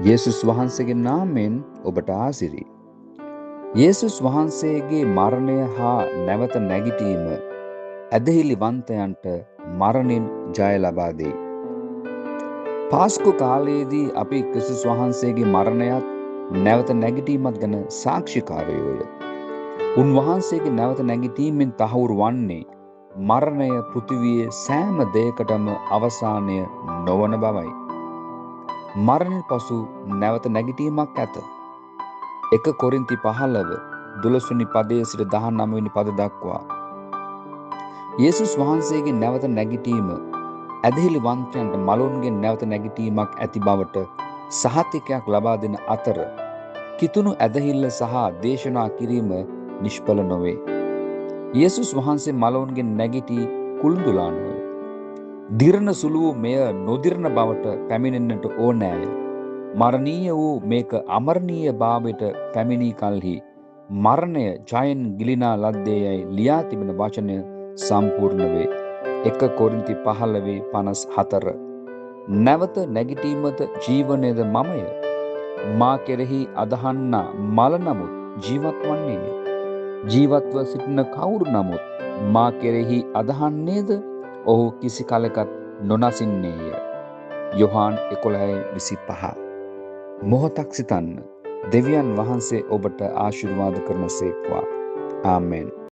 යේසුස් වහන්සේගේ නාමයෙන් ඔබට ආසිරි. යේසුස් වහන්සේගේ මරණය හා නැවත නැගිටීම ඇදහිලිවන්තයන්ට මරණින් ජය ලබා දෙයි. පාස්කු කාලයේදී අපි ක්‍රිස්තුස් වහන්සේගේ මරණයත් නැවත නැගිටීමත් ගැන සාක්ෂිකාරයෝය. උන්වහන්සේගේ නැවත නැගිටීමෙන් තහවුරු වන්නේ මරණය පෘථිවියේ සෑම දෙයකටම අවසානය නොවන බවයි. මරණින් පසු නැවත නැගිටීමක් ඇත. 1 කොරින්ති 15 12 පදයේ සිට 19 වෙනි පද දක්වා. යේසුස් වහන්සේගේ නැවත නැගිටීම ඇදහිලිවන්තයන්ට මලවුන්ගේ නැවත නැගිටීමක් ඇති බවට සහතිකයක් ලබා දෙන අතර කිතුණු ඇදහිල්ල සහ දේශනා කිරීම නිෂ්ඵල නොවේ. යේසුස් වහන්සේ මලවුන්ගේ නැගිටි කුළුඳුලා නොවේ. දිරණ සුළු වූ මෙය නොදිරණ බවට පැමිණෙන්නට ඕනෑය. මරණීය වූ මේක අමරණීය භාවයට පැමිණි කලෙහි මරණය ජයෙන් ගිලිනා ලද්දේයයි ලියා තිබෙන වචනය සම්පූර්ණ වේ. 1 කොරින්ති 15:54. නැවත නැගිටීමද ජීවනයද මමය. මා කෙරෙහි අදහන්නා මල නමුත් ජීවත් වන්නේය. ජීවත්ව සිටින කවුරු නමුත් මා කෙරෙහි අදහන්නේද ඔහු කිසි කලකත් නොනසින්නේය. යොහාන් 11:25. මොහොතක් සිතන්න. දෙවියන් වහන්සේ ඔබට ආශිර්වාද කරන සේක්වා. ආමෙන්.